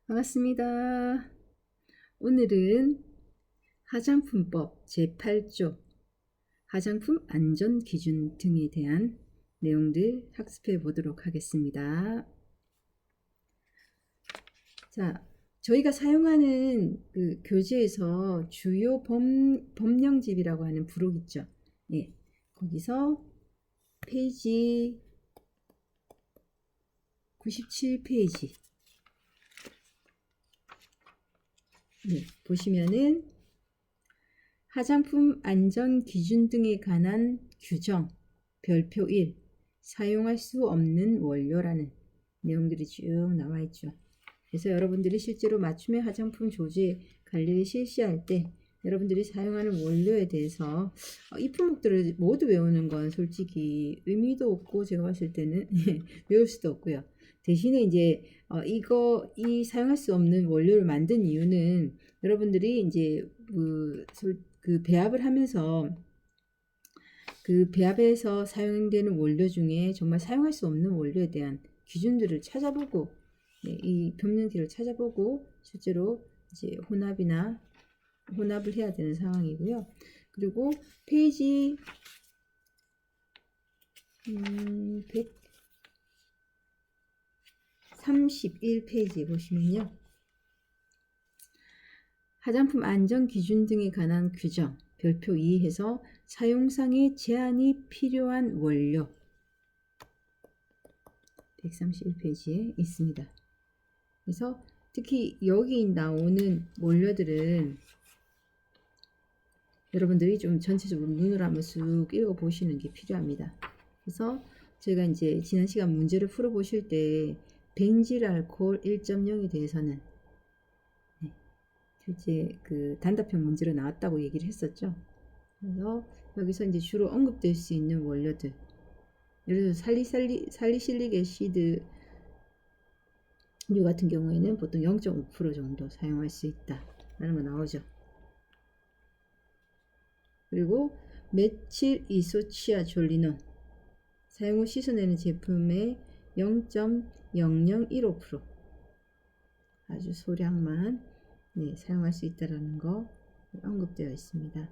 반갑습니다. 오늘은 화장품법 제8조 화장품 안전 기준 등에 대한 내용들 학습해 보도록 하겠습니다. 자, 저희가 사용하는 그 교재에서 주요 법령집이라고 하는 부록 있죠. 예, 거기서 페이지 97페이지 보시면은 화장품 안전 기준 등에 관한 규정 별표 1 사용할 수 없는 원료라는 내용들이 쭉 나와 있죠. 그래서 여러분들이 실제로 맞춤의 화장품 조제 관리를 실시할 때 여러분들이 사용하는 원료에 대해서 이 품목들을 모두 외우는 건 솔직히 의미도 없고 제가 봤을 때는 외울 수도 없고요. 대신에 이제 이 사용할 수 없는 원료를 만든 이유는 여러분들이 이제 그 배합을 하면서 그 배합에서 사용되는 원료 중에 정말 사용할 수 없는 원료에 대한 기준들을 찾아보고 이 법령지를 찾아보고 실제로 이제 혼합을 해야 되는 상황이고요. 그리고 페이지 131페이지 보시면요. 화장품 안전 기준 등에 관한 규정 별표 2에서 사용상의 제한이 필요한 원료 131페이지에 있습니다. 그래서 특히 여기 나오는 원료들은 여러분들이 좀 전체적으로 눈으로 한번 쑥 읽어보시는 게 필요합니다. 그래서 제가 이제 지난 시간 문제를 풀어보실 때 벤질 알코올 1.0에 대해서는 실제 그 단답형 문제로 나왔다고 얘기를 했었죠. 그래서 여기서 이제 주로 언급될 수 있는 원료들, 예를 들어서 살리실릭 애시드 류 같은 경우에는 보통 0.5% 정도 사용할 수 있다라는 거 나오죠. 그리고 메칠 이소치아졸리논 사용 후 씻어내는 제품의 0.0015% 아주 소량만 사용할 수 있다라는 거 언급되어 있습니다.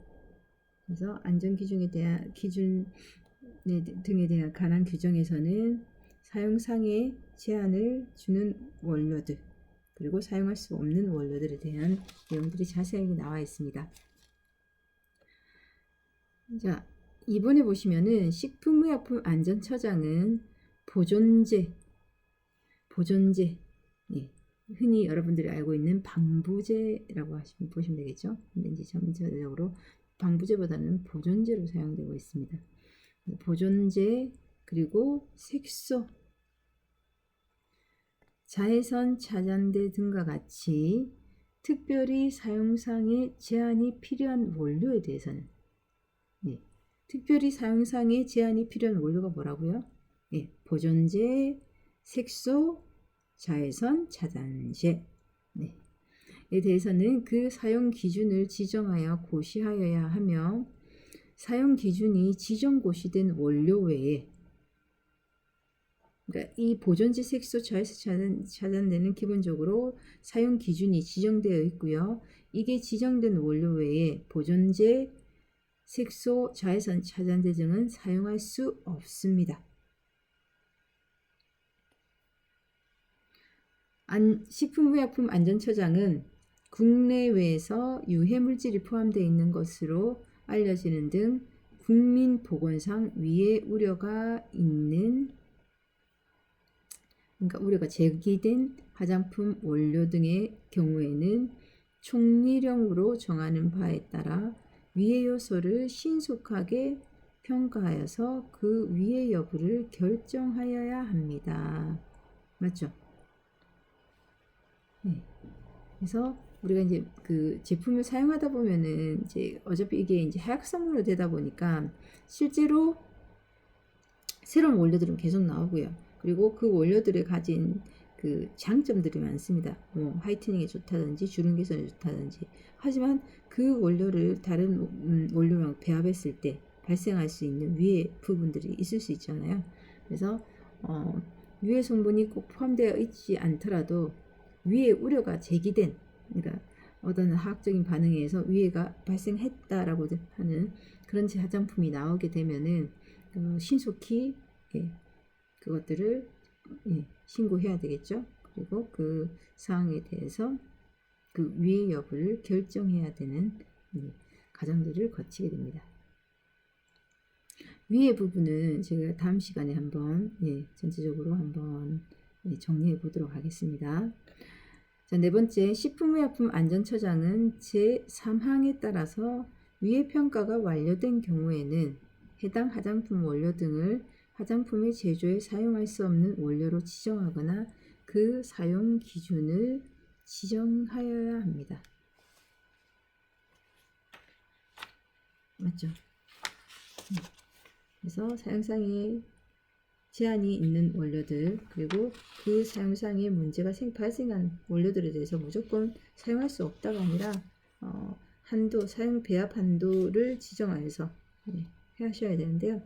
그래서 안전 기준에 대한 등에 대한 관한 규정에서는 사용상의 제한을 주는 원료들 그리고 사용할 수 없는 원료들에 대한 내용들이 자세하게 나와 있습니다. 자, 이번에 보시면은 식품의약품안전처장은 보존제 흔히 여러분들이 알고 있는 방부제라고 보시면 되겠죠. 근데 이제 전체적으로 방부제보다는 보존제로 사용되고 있습니다. 보존제 그리고 색소, 자외선 차단제 등과 같이 특별히 사용상의 제한이 필요한 원료에 대해서는 특별히 사용상의 제한이 필요한 원료가 뭐라고요? 보존제, 색소, 자외선 차단제 에 대해서는 그 사용 기준을 지정하여 고시하여야 하며 사용 기준이 지정 고시된 원료 외에 그러니까 이 보존제, 색소, 자외선 차단제는 기본적으로 사용 기준이 지정되어 있고요. 이게 지정된 원료 외에 보존제, 색소, 자외선 차단제 등은 사용할 수 없습니다. 식품의약품안전처장은 국내외에서 유해물질이 포함되어 있는 것으로 알려지는 등 국민보건상 위해 우려가 있는 우려가 제기된 화장품 원료 등의 경우에는 총리령으로 정하는 바에 따라 위해 요소를 신속하게 평가하여서 그 위해 여부를 결정하여야 합니다. 맞죠? 그래서 우리가 이제 그 제품을 사용하다 보면은 이제 어차피 이게 이제 하약성으로 되다 보니까 실제로 새로운 원료들은 계속 나오고요. 그리고 그 원료들이 가진 그 장점들이 많습니다. 화이트닝에 좋다든지 주름 개선에 좋다든지. 하지만 그 원료를 다른 원료랑 배합했을 때 발생할 수 있는 위해 부분들이 있을 수 있잖아요. 그래서 위해 성분이 꼭 포함되어 있지 않더라도 위해 우려가 제기된, 그러니까 어떤 화학적인 반응에 의해서 위해가 발생했다라고 하는 그런 화장품이 나오게 되면은 신속히 그것들을 신고해야 되겠죠. 그리고 그 사항에 대해서 그 위해 여부를 결정해야 되는 과정들을 거치게 됩니다. 위해 부분은 제가 다음 시간에 한번 전체적으로 한번 정리해 보도록 하겠습니다. 자, 네 번째, 식품의약품 안전처장은 제3항에 따라서 위해 평가가 완료된 경우에는 해당 화장품 원료 등을 화장품의 제조에 사용할 수 없는 원료로 지정하거나 그 사용 기준을 지정하여야 합니다. 맞죠? 그래서 사용상에 제한이 있는 원료들, 그리고 그 사용상에 문제가 발생한 원료들에 대해서 무조건 사용할 수 없다가 아니라 한도, 사용 배합 한도를 지정하여서 하셔야 되는데요.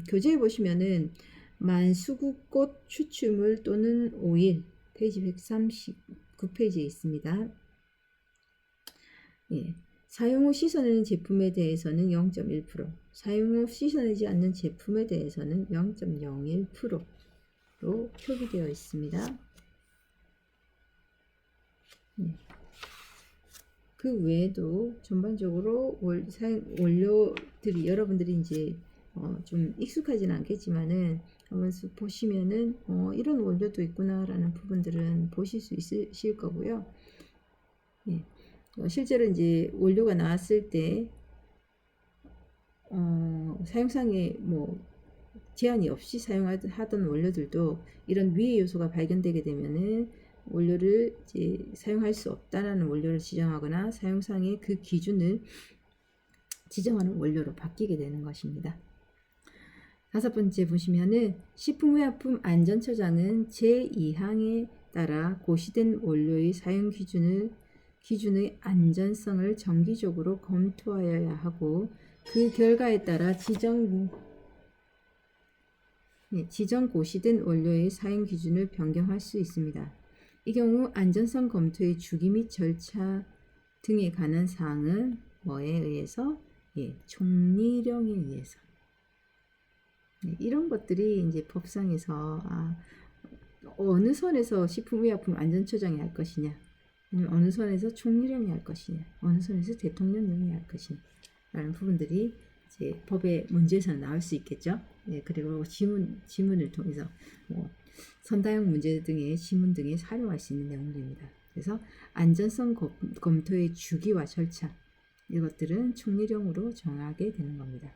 교재에 보시면은 만수국꽃 추출물 또는 오일 페이지 139페이지에 있습니다. 사용 후 씻어내는 제품에 대해서는 0.1%, 사용 후 씻어내지 않는 제품에 대해서는 0.01%로 표기되어 있습니다. 그 외에도 전반적으로 원료들이 여러분들이 이제 좀 익숙하지는 않겠지만은 한번 보시면은 이런 원료도 있구나라는 부분들은 보실 수 있으실 거고요. 실제로 이제 원료가 나왔을 때 사용상에 제한이 없이 사용하던 원료들도 이런 위해 요소가 발견되게 되면은 원료를 이제 사용할 수 없다라는 원료를 지정하거나 사용상의 그 기준을 지정하는 원료로 바뀌게 되는 것입니다. 다섯 번째 보시면은 식품의약품 안전처장은 제2항에 따라 고시된 원료의 사용 기준의 안전성을 정기적으로 검토하여야 하고 그 결과에 따라 지정 고시된 원료의 사용 기준을 변경할 수 있습니다. 이 경우 안전성 검토의 주기 및 절차 등에 관한 사항은 뭐에 의해서? 총리령에 의해서. 이런 것들이 이제 법상에서 어느 선에서 식품의약품 안전처장이 할 것이냐, 어느 선에서 총리령이 할 것이냐, 어느 선에서 대통령령이 할 것이냐 라는 부분들이 이제 법의 문제에서 나올 수 있겠죠. 그리고 지문을 통해서 선다형 문제 등의 지문 등에 활용할 수 있는 내용들입니다. 그래서 안전성 검토의 주기와 절차, 이것들은 총리령으로 정하게 되는 겁니다.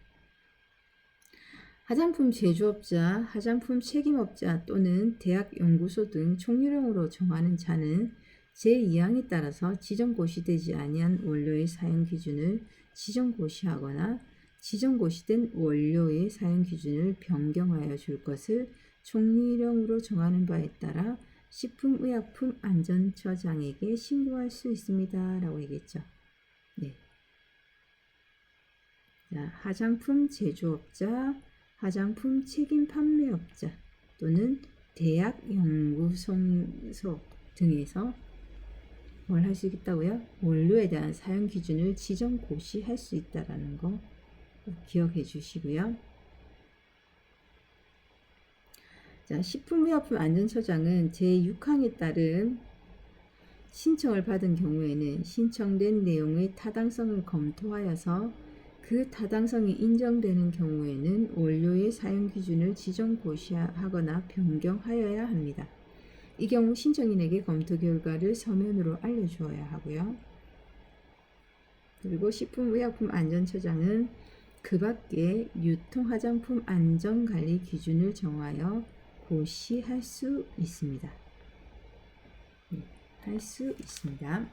화장품 제조업자, 화장품 책임업자 또는 대학 연구소 등 총리령으로 정하는 자는 제2항에 따라서 지정고시되지 아니한 원료의 사용 기준을 지정고시하거나 지정고시된 원료의 사용 기준을 변경하여 줄 것을 총리령으로 정하는 바에 따라 식품의약품 안전처장에게 신고할 수 있습니다. 라고 얘기했죠. 자, 화장품 제조업자, 화장품 책임 판매업자 또는 대학 연구소 등에서 뭘 할 수 있다고요? 원료에 대한 사용 기준을 지정 고시할 수 있다라는 거 기억해 주시고요. 자, 식품의약품 안전처장은 제6항에 따른 신청을 받은 경우에는 신청된 내용의 타당성을 검토하여서 그 타당성이 인정되는 경우에는 원료의 사용 기준을 지정 고시하거나 변경하여야 합니다. 이 경우 신청인에게 검토 결과를 서면으로 알려주어야 하고요. 그리고 식품의약품 안전처장은 그 밖에 유통 화장품 안전관리 기준을 정하여 고시할 수 있습니다. 할 수 있습니다.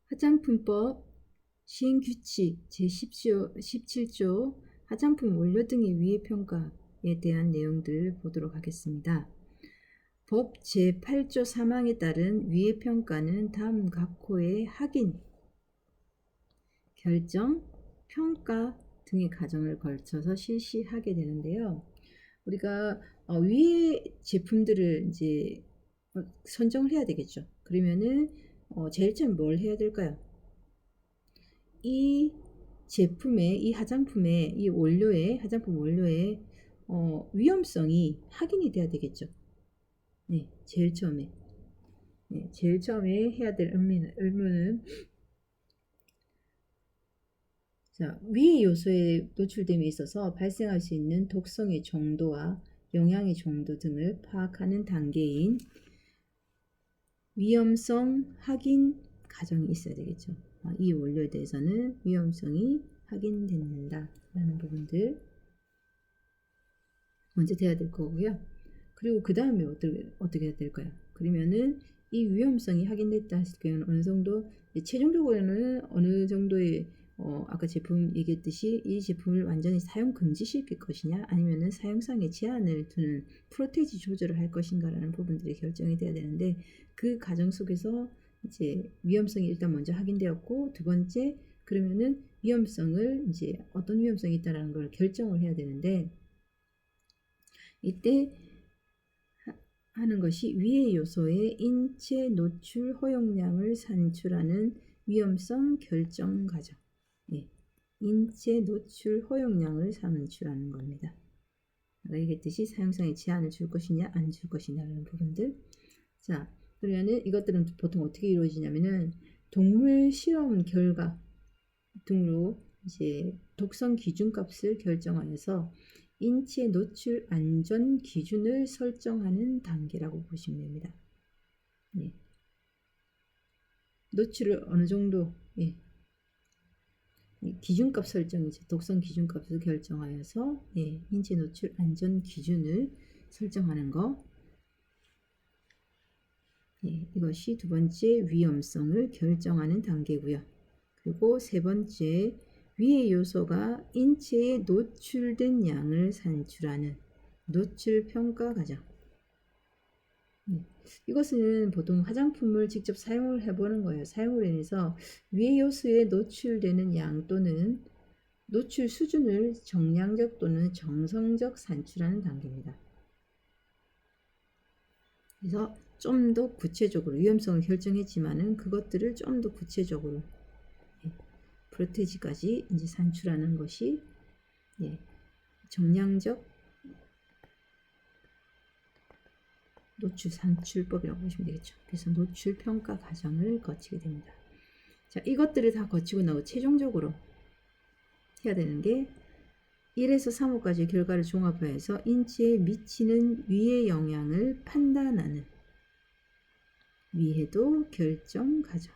화장품법 시행규칙 제17조 화장품 원료 등의 위해평가에 대한 내용들을 보도록 하겠습니다. 법 제8조 3항에 따른 위해평가는 다음 각 호의 확인, 결정, 평가 등의 과정을 거쳐서 실시하게 되는데요. 우리가 위에 제품들을 이제 선정을 해야 되겠죠. 그러면은 제일 처음 뭘 해야 될까요? 이 제품의, 이 화장품의, 이 원료의, 화장품 원료의 위험성이 확인이 돼야 되겠죠. 네, 제일 처음에. 네, 제일 처음에 해야 될 의무는 자, 위의 요소에 노출됨에 있어서 발생할 수 있는 독성의 정도와 영향의 정도 등을 파악하는 단계인 위험성 확인 과정이 있어야 되겠죠. 이 원료에 대해서는 위험성이 확인된다 라는 부분들 먼저 돼야 될 거고요. 그리고 그 다음에 어떻게 해야 될까요? 그러면은 이 위험성이 확인됐다 했을 경우는 어느 정도, 최종적으로는 어느 정도의 아까 제품 얘기했듯이 이 제품을 완전히 사용 금지시킬 것이냐, 아니면은 사용상에 제한을 두는 프로테이지 조절을 할 것인가라는 부분들이 결정이 돼야 되는데, 그 과정 속에서 이제 위험성이 일단 먼저 확인되었고, 두 번째 그러면은 위험성을 이제 어떤 위험성이 있다라는 걸 결정을 해야 되는데, 이때 하는 것이 위의 요소의 인체 노출 허용량을 산출하는 위험성 결정 과정. 예, 인체 노출 허용량을 산출하는 겁니다. 아까 얘기했듯이 사용상에 제한을 줄 것이냐 안 줄 것이냐라는 부분들. 자, 그러면은 이것들은 보통 어떻게 이루어지냐면은 동물 실험 결과 등으로 이제 독성 기준값을 결정하여서 인체 노출 안전 기준을 설정하는 단계라고 보시면 됩니다. 네. 노출을 어느 정도, 예. 기준값 설정이죠. 독성 기준값을 결정하여서 예, 인체 노출 안전 기준을 설정하는 거. 예, 이것이 두 번째 위험성을 결정하는 단계고요. 그리고 세 번째 위의 요소가 인체에 노출된 양을 산출하는 노출 평가 과정. 이것은 보통 화장품을 직접 사용을 해보는 거예요. 사용을 해서 위의 요소에 노출되는 양 또는 노출 수준을 정량적 또는 정성적 산출하는 단계입니다. 그래서 좀 더 구체적으로 위험성을 결정했지만은 그것들을 좀 더 구체적으로 프로테이지까지 이제 산출하는 것이 정량적 노출 산출법이라고 보시면 되겠죠. 그래서 노출 평가 과정을 거치게 됩니다. 자, 이것들을 다 거치고 나고 최종적으로 해야 되는 게 1에서 3호까지 결과를 종합해서 인체에 미치는 위해 영향을 판단하는 위해도 결정 과정.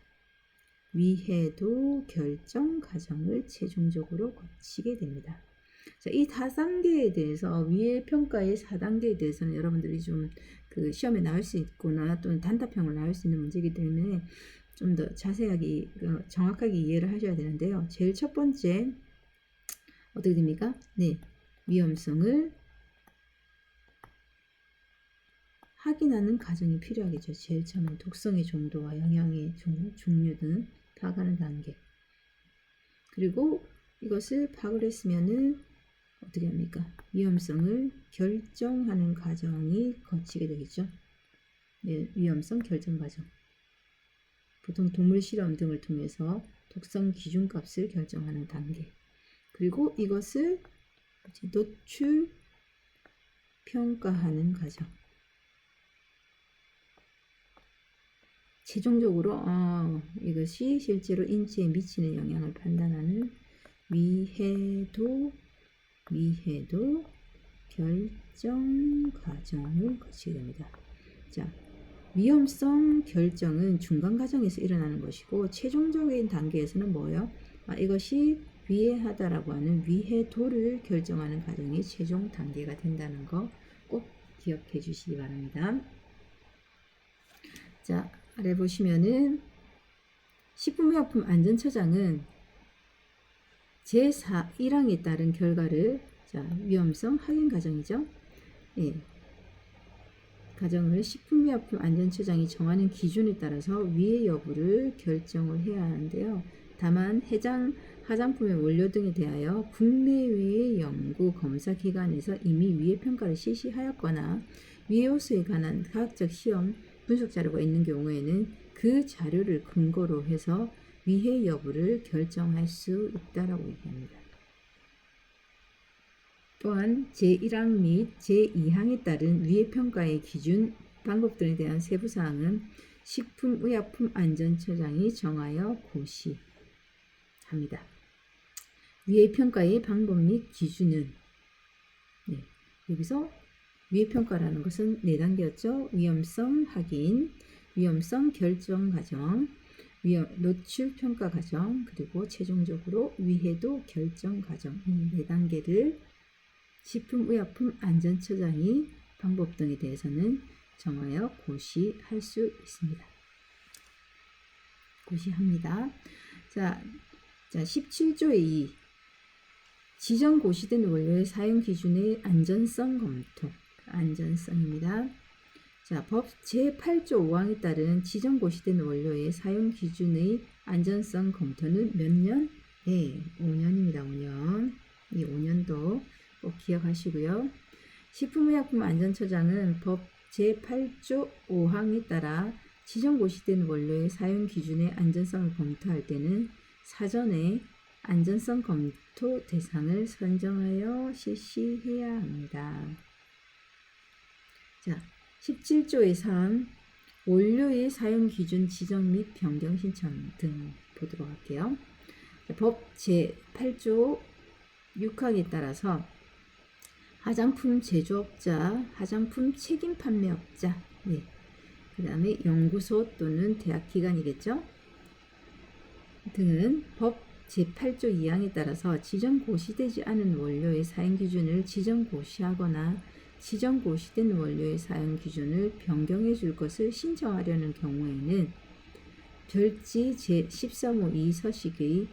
위해도 결정 과정을 최종적으로 거치게 됩니다. 자, 이 4단계에 대해서 위해 평가의 4단계에 대해서는 여러분들이 좀 그 시험에 나올 수 있거나 또는 단답형을 나올 수 있는 문제이기 때문에 좀 더 자세하게 정확하게 이해를 하셔야 되는데요. 제일 첫 번째 어떻게 됩니까? 네, 위험성을 확인하는 과정이 필요하겠죠. 제일 처음에 독성의 정도와 영향의 종류 등 파악하는 단계. 그리고 이것을 파악을 했으면은 어떻게 합니까? 위험성을 결정하는 과정이 거치게 되겠죠. 네, 위험성 결정 과정. 보통 동물 실험 등을 통해서 독성 기준값을 결정하는 단계. 그리고 이것을 노출 평가하는 과정. 최종적으로 이것이 실제로 인체에 미치는 영향을 판단하는 위해도 결정 과정을 거치게 됩니다. 자, 위험성 결정은 중간 과정에서 일어나는 것이고 최종적인 단계에서는 뭐예요? 이것이 위해하다라고 하는 위해도를 결정하는 과정이 최종 단계가 된다는 거 꼭 기억해 주시기 바랍니다. 자, 아래 보시면은 식품의약품 안전처장은 제1항에 따른 결과를 위험성 확인 과정이죠. 예. 과정을 식품의약품 안전처장이 정하는 기준에 따라서 위해 여부를 결정을 해야 하는데요. 다만 해당 화장품의 원료 등에 대하여 국내외의 연구 검사 기관에서 이미 위해 평가를 실시하였거나 위해 요소에 관한 과학적 시험 분석 자료가 있는 경우에는 그 자료를 근거로 해서 위해 여부를 결정할 수 있다라고 얘기합니다. 또한 제1항 및 제2항에 따른 위해 평가의 기준 방법 등에 대한 세부 사항은 식품의약품안전처장이 정하여 고시합니다. 위해 평가의 방법 및 기준은 여기서 위해 평가라는 것은 4단계였죠. 위험성 확인, 위험성 결정 과정, 노출 평가 과정, 그리고 최종적으로 위해도 결정 과정, 이 4단계를 식품의약품안전처장이 방법 등에 대해서는 정하여 고시할 수 있습니다. 고시합니다. 자 17조의 2 지정 고시된 원료의 사용 기준의 안전성 검토. 안전성입니다. 자, 법 제8조 5항에 따른 지정 고시된 원료의 사용 기준의 안전성 검토는 몇 년? 네, 5년입니다. 5년. 이 5년도 꼭 기억하시고요. 식품의약품안전처장은 법 제8조 5항에 따라 지정 고시된 원료의 사용 기준의 안전성을 검토할 때는 사전에 안전성 검토 대상을 선정하여 실시해야 합니다. 자, 17조의 3 원료의 사용 기준 지정 및 변경 신청 등 보도록 할게요. 자, 법 제8조 6항에 따라서 화장품 제조업자, 화장품 책임 판매업자, 그 다음에 연구소 또는 대학기관이겠죠? 등은 법 제8조 2항에 따라서 지정 고시되지 않은 원료의 사용 기준을 지정 고시하거나 지정 고시된 원료의 사용 기준을 변경해 줄 것을 신청하려는 경우에는 별지 제13호 2서식의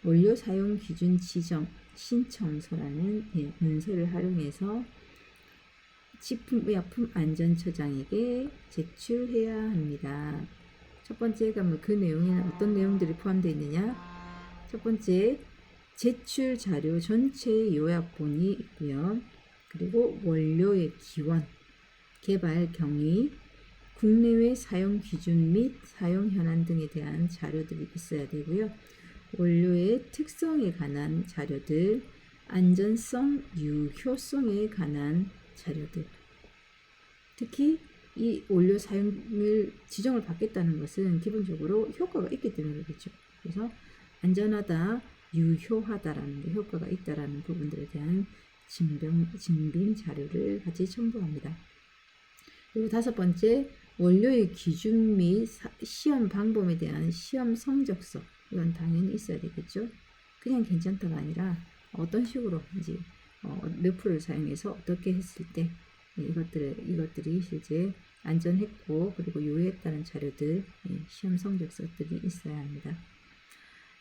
원료 사용 기준 지정 신청서라는 문서를 활용해서 식품의약품안전처장에게 제출해야 합니다. 첫 번째가 그 내용에는 어떤 내용들이 포함되어 있느냐? 첫 번째, 제출 자료 전체 요약본이 있고요. 그리고 원료의 기원, 개발 경위, 국내외 사용 기준 및 사용 현황 등에 대한 자료들이 있어야 되고요. 원료의 특성에 관한 자료들, 안전성, 유효성에 관한 자료들. 특히 이 원료 사용을 지정을 받겠다는 것은 기본적으로 효과가 있기 때문이겠죠. 그래서 안전하다, 유효하다라는 데 효과가 있다라는 부분들에 대한 증빙 자료를 같이 첨부합니다. 그리고 5번째, 원료의 기준 및 시험 방법에 대한 시험 성적서. 이건 당연히 있어야 되겠죠. 그냥 괜찮다가 아니라 어떤 식으로 이제 몇 프로를 사용해서 어떻게 했을 때 이것들이 실제 안전했고 그리고 유효했다는 자료들, 시험 성적서들이 있어야 합니다.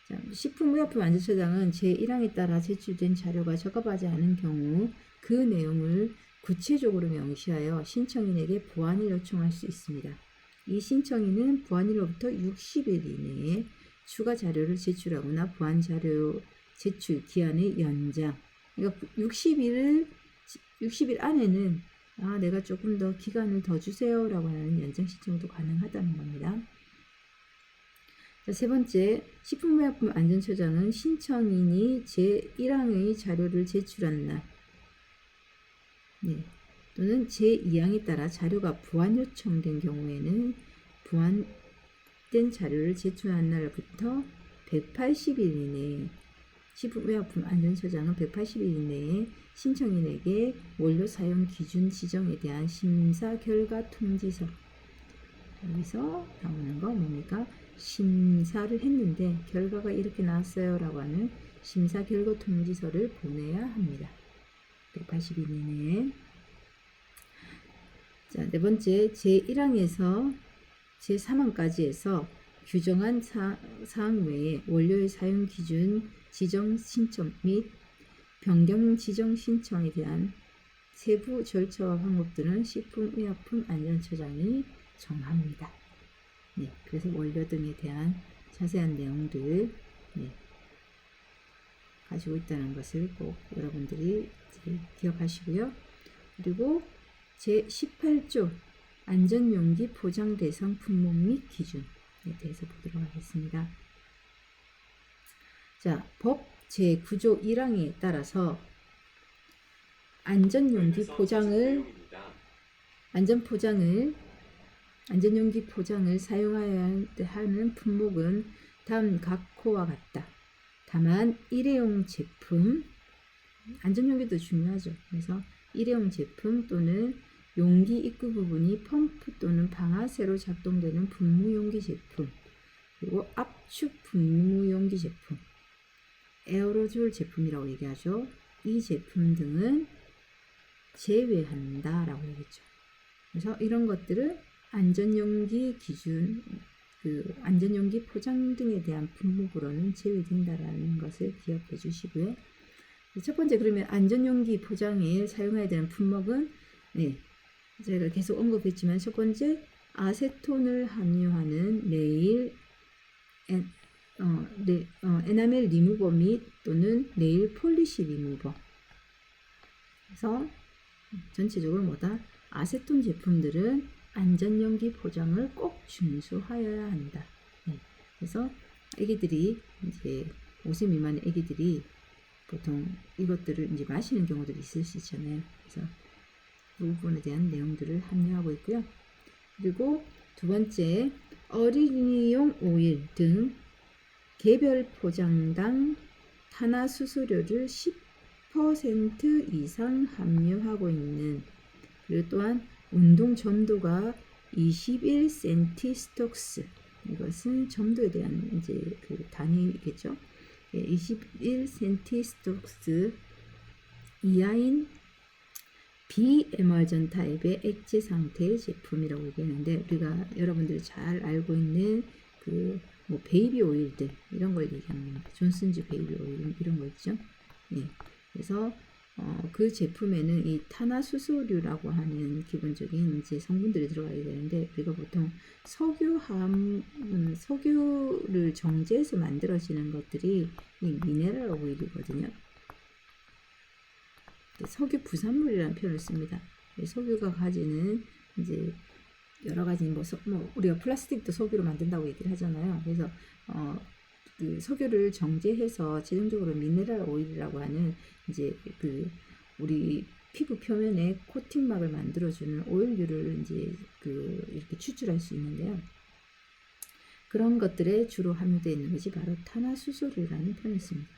자, 식품의약품안전처장은 제1항에 따라 제출된 자료가 적합하지 않은 경우 그 내용을 구체적으로 명시하여 신청인에게 보완을 요청할 수 있습니다. 이 신청인은 보완일로부터 60일 이내에 추가 자료를 제출하거나 보완 자료 제출 기한의 연장. 그러니까 60일 안에는 내가 조금 더 기간을 더 주세요라고 하는 연장 신청도 가능하다는 겁니다. 자, 3번째, 식품의약품안전처장은 신청인이 제1항의 자료를 제출한 날 또는 제2항에 따라 자료가 보완 요청된 경우에는 보완된 자료를 제출한 날부터 180일 이내에 식품의약품안전처장은 180일 이내에 신청인에게 원료 사용 기준 지정에 대한 심사 결과 통지서, 여기서 나오는 거 뭡니까? 심사를 했는데 결과가 이렇게 나왔어요 라고 하는 심사 결과 통지서를 보내야 합니다. 180일 이내에. 자, 4번째, 제1항에서 제3항까지 해서 규정한 사항 외에 원료의 사용 기준 지정 신청 및 변경 지정 신청에 대한 세부 절차와 방법들은 식품의약품안전처장이 정합니다. 그래서 원료 등에 대한 자세한 내용들 가지고 있다는 것을 꼭 여러분들이 이제 기억하시고요. 그리고 제 18조 안전용기 포장 대상 품목 및 기준에 대해서 보도록 하겠습니다. 자, 법 제9조 1항에 따라서 안전용기 포장을 안전용기 포장을 사용하여야 하는 품목은 다음 각호와 같다. 다만 일회용 제품, 안전용기도 중요하죠. 그래서 일회용 제품 또는 용기 입구 부분이 펌프 또는 방아쇠로 작동되는 분무용기 제품, 그리고 압축 분무용기 제품, 에어로졸 제품이라고 얘기하죠. 이 제품 등은 제외한다라고 얘기했죠. 그래서 이런 것들은 안전용기 기준, 안전용기 포장 등에 대한 품목으로는 제외된다라는 것을 기억해 주시고요. 첫 번째, 그러면 안전용기 포장에 사용해야 되는 품목은 제가 계속 언급했지만 첫 번째, 아세톤을 함유하는 에나멜 리무버 및 또는 네일 폴리시 리무버. 그래서 전체적으로 뭐다? 아세톤 제품들은 안전용기 포장을 꼭 준수하여야 한다. 그래서 아기들이 이제 5세 미만의 아기들이 보통 이것들을 이제 마시는 경우들이 있을 수 있잖아요. 그래서 그 부분에 대한 내용들을 함유하고 있고요. 그리고 두 번째, 어린이용 오일 등 개별 포장당 탄화수소료를 10% 이상 함유하고 있는, 그리고 또한 운동 점도가 21cm 스톡스, 이것은 점도에 대한 이제 그 단위겠죠. 21cm 스톡스 이하인 비에멀전 타입의 액체 상태의 제품이라고 얘기하는데, 우리가 여러분들이 잘 알고 있는 뭐 베이비 오일들 이런 걸 얘기하는 겁니다. 존슨즈 베이비 오일 이런 거 있죠. 그래서 그 제품에는 이 탄화수소류라고 하는 기본적인 이제 성분들이 들어가야 되는데, 우리가 보통 석유를 정제해서 만들어지는 것들이 이 미네랄 오일이거든요. 석유 부산물이라는 표현을 씁니다. 석유가 가지는 이제 여러 가지 뭐 우리가 플라스틱도 석유로 만든다고 얘기를 하잖아요. 그래서 그 석유를 정제해서 최종적으로 미네랄 오일이라고 하는 이제 우리 피부 표면에 코팅막을 만들어주는 오일류를 이제 이렇게 추출할 수 있는데요. 그런 것들에 주로 함유되어 있는 것이 바로 탄화수소류라는 표현을 씁니다.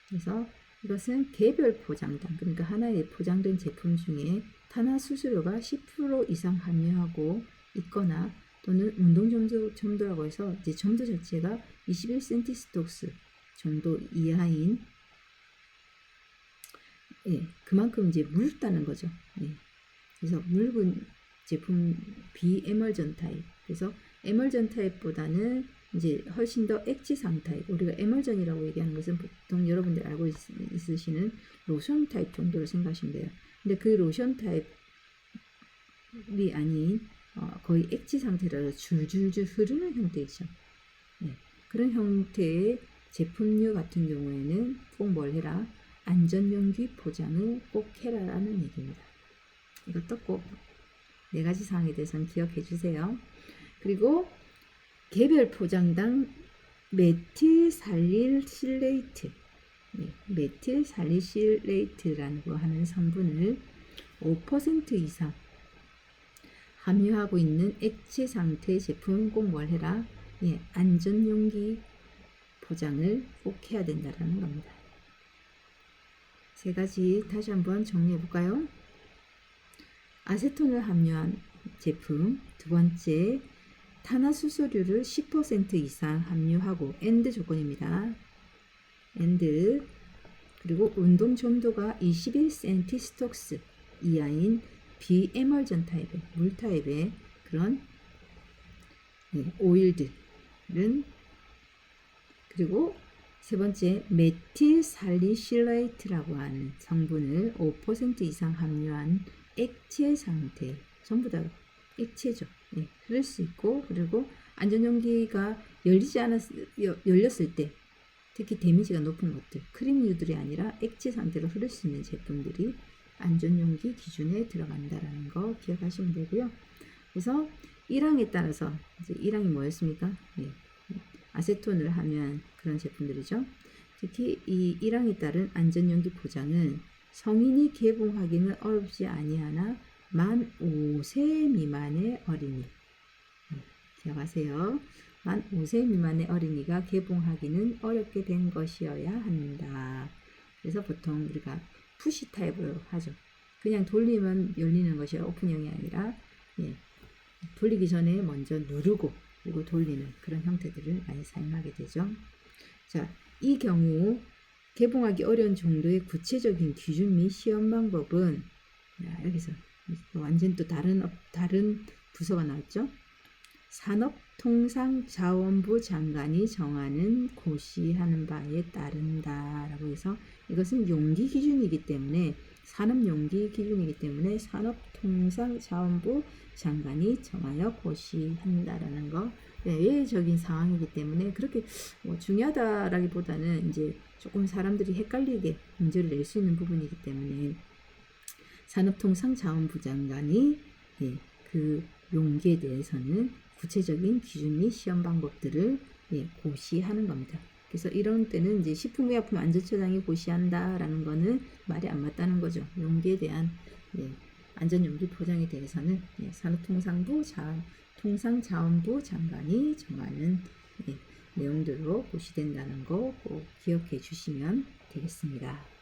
그래서 이것은 개별 포장당, 그러니까 하나의 포장된 제품 중에 탄화수소료가 10% 이상 함유하고 있거나 또는 운동 점도라고 해서 이제 점도 자체가 21cm 스톡스 정도 이하인, 그만큼 이제 묽다는 거죠. 그래서 묽은 제품 비에멀전 타입. 그래서 에멀전 타입보다는 이제 훨씬 더 액체 상타입. 우리가 에멀전이라고 얘기하는 것은 보통 여러분들 알고 있으시는 로션 타입 정도로 생각하시면 돼요. 근데 그 로션 타입이 아닌 거의 액체 상태라서 줄줄줄 흐르는 형태이죠. 그런 형태의 제품류 같은 경우에는 꼭 뭘 해라? 안전용기 포장을 꼭 해라라는 얘기입니다. 이것도 꼭 4가지 사항에 대해서는 기억해 주세요. 그리고 개별 포장당 메틸살릴실레이트, 메틸살릴실레이트라고 하는 성분을 5% 이상 함유하고 있는 액체 상태 제품은 꼭 뭘 해라? 안전용기 포장을 꼭 해야 된다라는 겁니다. 3가지 다시 한번 정리해 볼까요? 아세톤을 함유한 제품, 두 번째, 탄화수소류를 10% 이상 함유하고 엔드 조건입니다. 엔드. 그리고 운동 점도가 21cm 스톡스 이하인 비에멀전 타입의 물 타입의 그런 오일들은, 그리고 세 번째, 메틸살리실레이트라고 하는 성분을 5% 이상 함유한 액체 상태, 전부 다 액체죠. 흐를 수 있고, 그리고 안전용기가 열렸을 때 특히 데미지가 높은 것들, 크림류들이 아니라 액체 상태로 흐를 수 있는 제품들이 안전용기 기준에 들어간다라는 거 기억하시면 되고요. 그래서 1항에 따라서 이제 1항이 뭐였습니까? 예, 아세톤을 하면 그런 제품들이죠. 특히 이 1항에 따른 안전용기 포장은 성인이 개봉하기는 어렵지 아니하나 만 5세 미만의 어린이, 기억하세요. 만 5세 미만의 어린이가 개봉하기는 어렵게 된 것이어야 한다. 그래서 보통 우리가 푸시 타입으로 하죠. 그냥 돌리면 열리는 것이 오픈형이 아니라 돌리기 전에 먼저 누르고 그리고 돌리는 그런 형태들을 많이 사용하게 되죠. 자, 이 경우 개봉하기 어려운 정도의 구체적인 기준 및 시험 방법은 여기서 완전 또 다른 부서가 나왔죠. 산업통상자원부 장관이 정하는 고시하는 바에 따른다라고 해서 이것은 용기 기준이기 때문에 산업용기 기준이기 때문에 산업통상자원부 장관이 정하여 고시한다라는 거 예외적인 상황이기 때문에 그렇게 중요하다라기보다는 이제 조금 사람들이 헷갈리게 문제를 낼 수 있는 부분이기 때문에 산업통상자원부 장관이 그 용기에 대해서는 구체적인 기준 및 시험 방법들을 고시하는 겁니다. 그래서 이런 때는 이제 식품의약품안전처장이 고시한다라는 거는 말이 안 맞다는 거죠. 용기에 대한 안전용기 포장에 대해서는 산업통상자원부 장관이 정하는 내용들로 고시된다는 거 꼭 기억해 주시면 되겠습니다.